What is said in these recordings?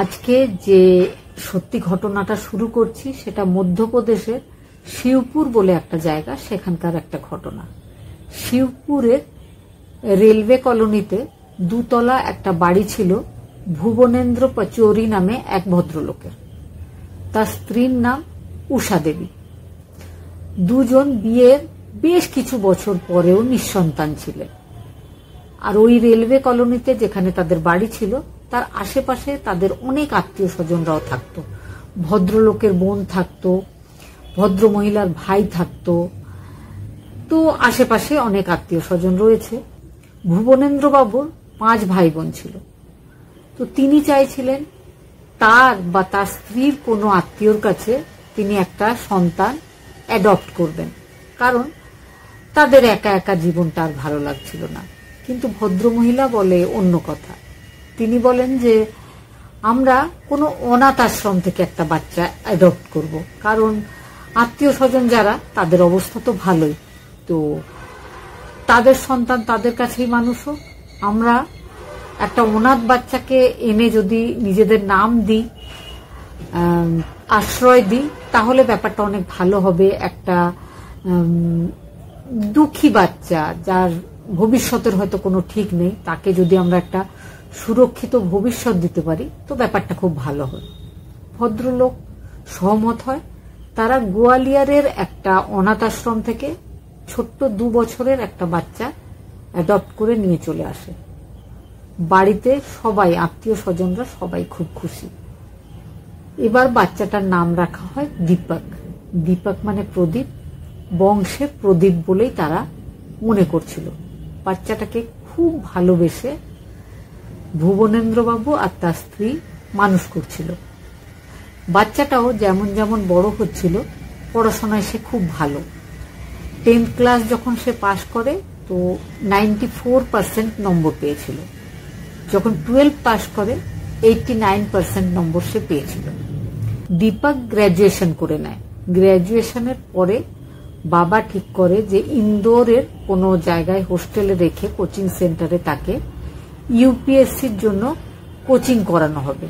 আজকে যে সত্যি ঘটনাটা শুরু করছি সেটা মধ্যপ্রদেশের শিবপুর বলে একটা জায়গা, সেখানকার একটা ঘটনা। শিবপুরের রেলওয়ে কলোনিতে দুতলা একটা বাড়ি ছিল ভুবনেন্দ্র পচৌরি নামে এক ভদ্রলোকের। তার স্ত্রীর নাম উষা দেবী। দুজন বিয়ের বেশ কিছু বছর পরেও নিঃসন্তান ছিলেন। আর ওই রেলওয়ে কলোনিতে যেখানে তাদের বাড়ি ছিল তার আশেপাশে তাদের অনেক আত্মীয় স্বজনরাও থাকতো। ভদ্রলোকের বোন থাকতো, ভদ্র মহিলার ভাই থাকতো, তো আশেপাশে অনেক আত্মীয় স্বজন রয়েছে। ভুবনেন্দ্র বাবুর 5 ভাই বোন ছিল। তো তিনি চাইছিলেন তার বা তার স্ত্রীর কোনো আত্মীয়র কাছে তিনি একটা সন্তান অ্যাডপ্ট করবেন, কারণ তাদের একা একা জীবনটা আর ভালো লাগছিল না। কিন্তু ভদ্রমহিলা বলে অন্য কথা। তিনি বলেন যে আমরা কোনো অনাথ আশ্রম থেকে একটা বাচ্চা অ্যাডপ্ট করব, কারণ আত্মীয় স্বজন যারা তাদের অবস্থা তো ভালোই, তো তাদের সন্তান তাদের কাছেই মানুষ হোক। আমরা একটা অনাথ বাচ্চাকে এনে যদি নিজেদের নাম দিই, আশ্রয় দিই, তাহলে ব্যাপারটা অনেক ভালো হবে। একটা দুঃখী বাচ্চা যার ভবিষ্যতের হয়তো কোনো ঠিক নেই, তাকে যদি আমরা একটা সুরক্ষিত ভবিষ্যৎ দিতে পারি তো ব্যাপারটা খুব ভালো হয়। ভদ্রলোক সহমত হয়। তারা গোয়ালিয়রের একটা অনাথ আশ্রম থেকে ছোট্ট 2 বছরের একটা বাচ্চা অ্যাডপ্ট করে নিয়ে চলে আসে। বাড়িতে সবাই আত্মীয় স্বজনরা সবাই খুব খুশি। এবার বাচ্চাটার নাম রাখা হয় দীপক। দীপক মানে প্রদীপ, বংশে প্রদীপ বলেই তারা মনে করছিল। বাচ্চাটাকে খুব ভালোবেসে ভুবনেন্দ্রবাবু আর তার স্ত্রী মানুষ করছিল। বাচ্চাটাও যেমন যেমন বড় হচ্ছিল, পড়াশোনায় সে খুব ভালো। 10th ক্লাস যখন সে পাশ করে তো 94% নম্বর পেয়েছিল। যখন 12 পাশ করে 89% নম্বর সে পেয়েছিল। দীপক গ্র্যাজুয়েশন করে নেয়। গ্র্যাজুয়েশনের পরে বাবা ঠিক করে যে ইন্দোরের কোনো জায়গায় হোস্টেলে রেখে কোচিং সেন্টারে তাকে ইউপিএসসির জন্য কোচিং করানো হবে।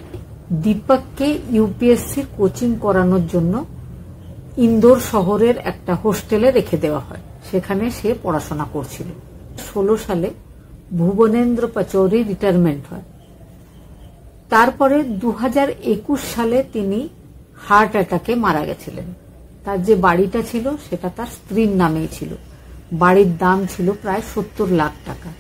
দীপককে ইউপিএসসির কোচিং করানোর জন্য ইন্দোর শহরের একটা হোস্টেলে রেখে দেওয়া হয়। সেখানে সে পড়াশোনা করছিল। 16 সালে ভুবনেন্দ্র পচৌরি রিটায়ারমেন্ট হয়। তারপরে 2021 সালে তিনি হার্ট অ্যাটাকে মারা গেছিলেন। তার যে বাড়িটা ছিল সেটা তার স্ত্রীর নামেই ছিল। বাড়ির দাম ছিল প্রায় 70 লাখ টাকা।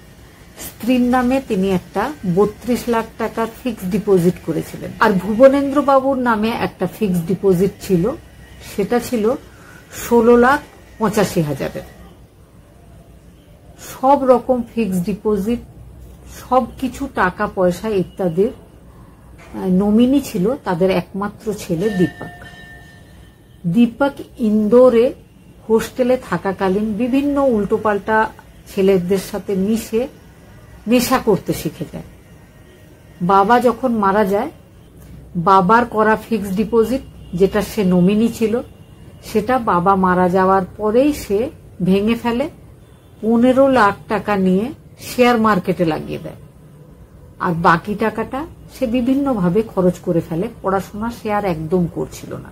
স্ত্রীর নামে তিনি একটা 32 লাখ টাকার ফিক্সড ডিপোজিট করেছিলেন। আর ভুবনেন্দ্র বাবুর নামে একটা ফিক্সড ডিপোজিট ছিল, সেটা ছিল 16,85,000। সব রকম ফিক্সড ডিপোজিট, সবকিছু টাকা পয়সা ইত্যাদির নমিনি ছিল তাদের একমাত্র ছেলে দীপক। দীপক ইন্দোরে হোস্টেলে থাকাকালীন বিভিন্ন উল্টোপাল্টা ছেলেদের সাথে মিশে নেশা করতে শিখে যায়। বাবা যখন মারা যায়, বাবার করা ফিক্সড ডিপোজিট যেটা সে নমিনি ছিল, সেটা বাবা মারা যাওয়ার পরেই সে ভেঙে ফেলে। 15 লাখ টাকা নিয়ে শেয়ার মার্কেটে লাগিয়ে দেয়। আর বাকি টাকাটা সে বিভিন্নভাবে খরচ করে ফেলে। পড়াশোনা সে আর একদম করছিল না।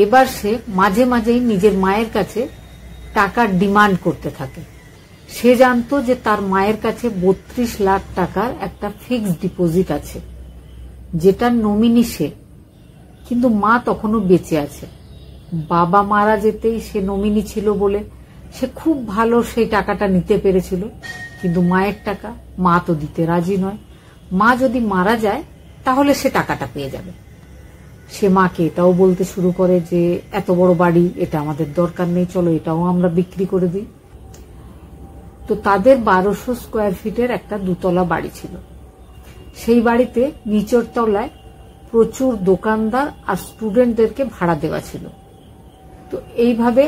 এবার সে মাঝে মাঝেই নিজের মায়ের কাছে টাকার ডিমান্ড করতে থাকে। সে জানতো যে তার মায়ের কাছে 32 লাখ টাকার একটা ফিক্সড ডিপোজিট আছে, যেটার নমিনি সে, কিন্তু মা তখনও বেঁচে আছে। বাবা মারা যেতেই সে নমিনি ছিল বলে সে খুব ভালো সেই টাকাটা নিতে পেরেছিল, কিন্তু মায়ের টাকা মা তো দিতে রাজি নয়। মা যদি মারা যায় তাহলে সে টাকাটা পেয়ে যাবে। সে মাকে এটাও বলতে শুরু করে যে এত বড় বাড়ি, এটা আমাদের দরকার নেই, চলো এটাও আমরা বিক্রি করে দিই। তো তাদের 1200 স্কোয়ার ফিটের একটা 2তলা বাড়ি ছিল। সেই বাড়িতে নিচের তলায় প্রচুর দোকানদার আর স্টুডেন্টদেরকে ভাড়া দেওয়া ছিল। তো এইভাবে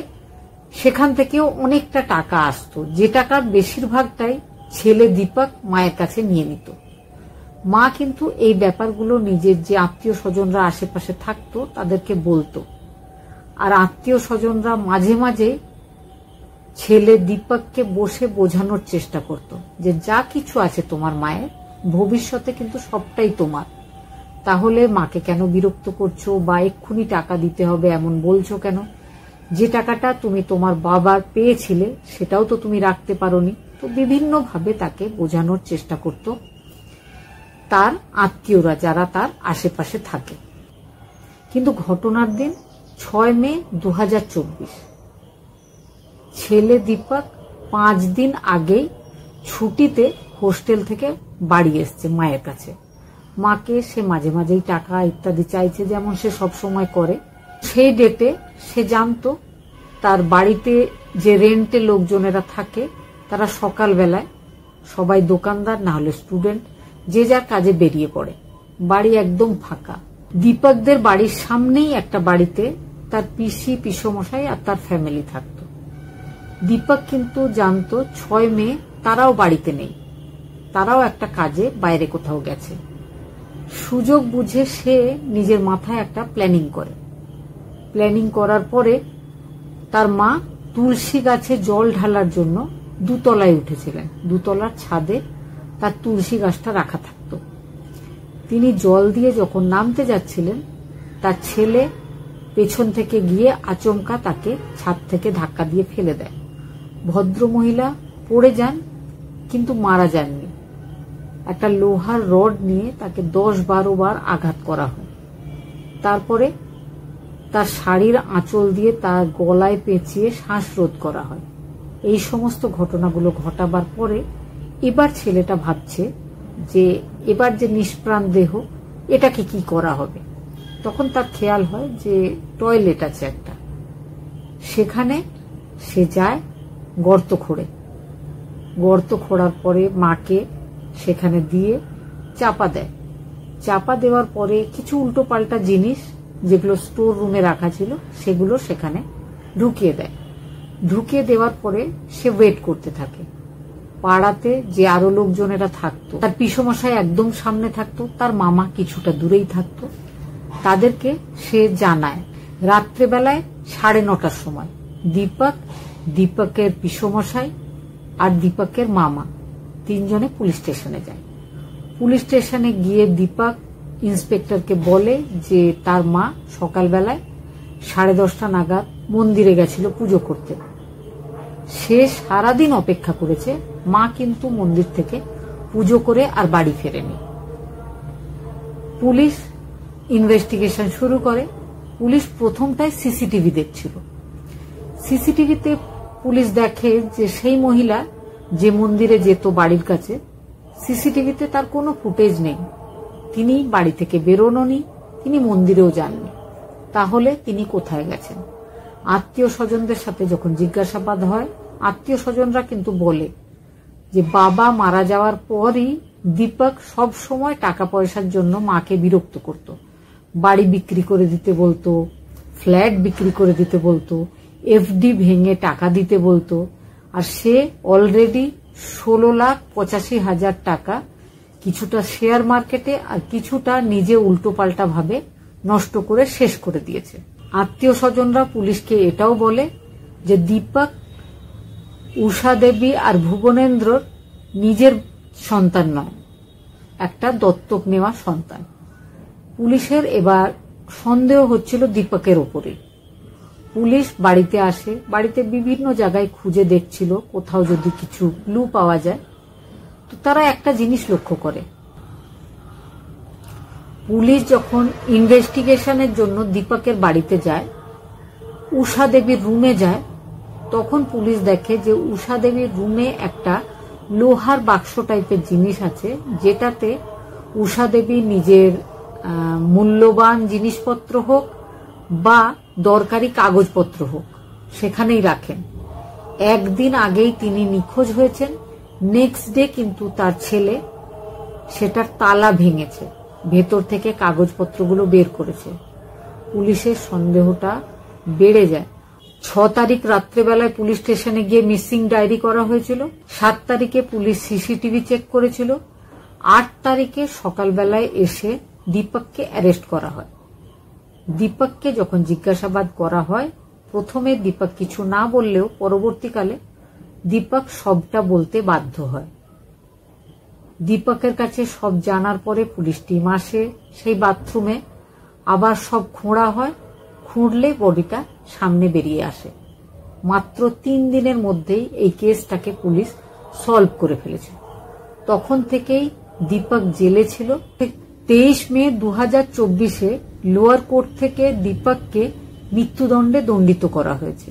সেখান থেকেও অনেকটা টাকা আসতো, যে টাকার বেশিরভাগটাই ছেলে দীপক মায়ের কাছে নিয়ে নিত। মা কিন্তু এই ব্যাপারগুলো নিজের যে আত্মীয় স্বজনরা আশেপাশে থাকতো তাদেরকে বলতো। আর আত্মীয় স্বজনরা মাঝে মাঝে ছেলে দীপককে বসে বোঝানোর চেষ্টা করত যে যা কিছু আছে তোমার মায়ের, ভবিষ্যতে কিন্তু সবটাই তোমার, তাহলে মাকে কেন বিরক্ত করছো বা এক্ষুনি টাকা দিতে হবে এমন বলছো কেন? যে টাকাটা তুমি তোমার বাবার পেয়েছিলে সেটাও তো তুমি রাখতে পারোনি। তো বিভিন্নভাবে তাকে বোঝানোর চেষ্টা করত তার আত্মীয়রা, যারা তার আশেপাশে থাকে। কিন্তু ঘটনার দিন 6 মে 2024, ছেলে দীপক 5 দিন আগেই ছুটিতে হোস্টেল থেকে বাড়ি এসছে মায়ের কাছে। মাকে সে মাঝে মাঝেই টাকা ইত্যাদি চাইছে, যেমন সে সব সময় করে। সেই ডেটে সে জানতো তার বাড়িতে যে রেন্টে লোকজনেরা থাকে তারা সকালবেলায় সবাই দোকানদার না হলে স্টুডেন্ট, যে যার কাজে বেরিয়ে পড়ে। বাড়ি একদম ফাঁকা। দীপকদের বাড়ির সামনেই একটা বাড়িতে তার পিসি, পিসমশাই আর তার ফ্যামিলি থাকতো। দীপক কিন্তু জানতো 6 মে তারাও বাড়িতে নেই, তারাও একটা কাজে বাইরে কোথাও গেছে। সুযোগ বুঝে সে নিজের মাথায় একটা প্ল্যানিং করে। প্ল্যানিং করার পরে তার মা তুলসী গাছে জল ঢালার জন্য 2 তলায় উঠেছিলেন। 2 তলার ছাদে তার তুলসী গাছটা রাখা থাকতো। তিনি জল দিয়ে যখন নামতে যাচ্ছিলেন, তার ছেলে পেছন থেকে গিয়ে আচমকা তাকে ছাদ থেকে ধাক্কা দিয়ে ফেলে দেয়। ভদ্রমহিলা পড়ে যান, কিন্তু মারা যাননি। একটা লোহার রড নিয়ে তাকে 10-12 বার আঘাত করা হয়। তারপরে তার শাড়ির আঁচল দিয়ে তার গলায় পেঁচিয়ে শ্বাসরোধ করা হয়। এই সমস্ত ঘটনাগুলো ঘটাবার পরে এবার ছেলেটা ভাবছে যে এবার যে নিষ্প্রাণ দেহ, এটাকে কি করা হবে। তখন তার খেয়াল হয় যে টয়লেট আছে একটা, সেখানে সে যায় গর্ত খোঁড়ে। গর্ত খোঁড়ার পরে মাকে সেখানে দিয়ে চাপা দেয়। চাপা দেওয়ার পরে কিছু উল্টো পাল্টা জিনিস যেগুলো স্টোর রুমে রাখা ছিল সেগুলো সেখানে ঢুকিয়ে দেয়। ঢুকিয়ে দেওয়ার পরে সে ওয়েট করতে থাকে। পাড়াতে যে আরো লোকজনেরা থাকতো, তার পিসমশাই একদম সামনে থাকতো, তার মামা কিছুটা দূরেই থাকতো। তাদেরকে সে জানায়। রাত্রেবেলায় 9:30টার সময় দীপক, দীপকের পিসমশাই আর দীপকের মামা 3 জনে পুলিশ স্টেশনে যায়। পুলিশ স্টেশনে গিয়ে দীপক ইন্সপেক্টরকে বলে যে তার মা সকালবেলায় 10:30টা নাগাদ মন্দিরে গেছিল পুজো করতে। সে সারাদিন অপেক্ষা করেছে, মা কিন্তু মন্দির থেকে পুজো করে আর বাড়ি ফেরেনি। পুলিশ ইনভেস্টিগেশন শুরু করে। পুলিশ প্রথমটায় সিসিটিভি দেখছিল। সিসিটিভিতে পুলিশ দেখে যে সেই মহিলা যে মন্দিরে যেত বাড়ির কাছে, সিসিটিভিতে তার কোনো ফুটেজ নেই। তিনি বাড়ি থেকে বেরোননি, তিনি মন্দিরেও যাননি। তাহলে তিনি কোথায় গেছেন? আত্মীয় স্বজনদের সাথে যখন জিজ্ঞাসাবাদ হয়, আত্মীয় স্বজনরা কিন্তু বলে যে বাবা মারা যাওয়ার পরই দীপক সব সময় টাকা পয়সার জন্য মাকে বিরক্ত করত। বাড়ি বিক্রি করে দিতে বলতো, ফ্ল্যাট বিক্রি করে দিতে বলতো, এফডি ভেঙে টাকা দিতে বলতো। আর সে অলরেডি 16,85,000 টাকা কিছুটা শেয়ার মার্কেটে আর কিছুটা নিজে উল্টোপাল্টা ভাবে নষ্ট করে শেষ করে দিয়েছে। আত্মীয় স্বজনরা পুলিশকে এটাও বলে যে দীপক উষা দেবী আর ভুবনেন্দ্রর নিজের সন্তান নয়, একটা দত্তক নেওয়া সন্তান। পুলিশের এবার সন্দেহ হচ্ছিল দীপকের ওপরে। পুলিশ বাড়িতে আসে, বাড়িতে বিভিন্ন জায়গায় খুঁজে দেখছিল কোথাও যদি কিছু ক্লু পাওয়া যায়। তো তারা একটা জিনিস লক্ষ্য করে, পুলিশ যখন ইনভেস্টিগেশনের জন্য দীপকের বাড়িতে যায়, উষা দেবীর রুমে যায়, তখন পুলিশ দেখে যে উষা দেবীর রুমে একটা লোহার বাক্স টাইপের জিনিস আছে, যেটাতে উষা দেবী নিজের মূল্যবান জিনিসপত্র হোক বা দরকারি কাগজপত্র হোক সেখানেই রাখেন। একদিন আগেই তিনি নিখোঁজ হয়েছেন, নেক্সট ডে কিন্তু তার ছেলে সেটার তালা ভেঙেছে, ভেতর থেকে কাগজপত্রগুলো বের করেছে। পুলিশের সন্দেহটা বেড়ে যায়। 6 তারিখ রাত্রেবেলায় পুলিশ স্টেশনে গিয়ে মিসিং ডায়েরি করা হয়েছিল। 7 তারিখে পুলিশ সিসিটিভি চেক করেছিল। 8 তারিখে সকালবেলায় এসে দীপককে অ্যারেস্ট করা হয়। দীপককে যখন জিজ্ঞাসাবাদ করা হয়, প্রথমে দীপক কিছু না বললেও পরবর্তীকালে দীপক সবটা বলতে বাধ্য হয়। দীপকের কাছে সব জানার পরে পুলিশ টিম আসে, সেই বাথরুমে আবার সব খোঁড়া হয়, খুঁড়লে বডিটা সামনে বেরিয়ে আসে। মাত্র 3 দিনের মধ্যেই এই কেসটাকে পুলিশ সলভ করে ফেলেছে। তখন থেকেই দীপক জেলে ছিল। 23 মে 2024-এ লোয়ার কোর্ট থেকে দীপককে মৃত্যুদণ্ডে দণ্ডিত করা হয়েছে।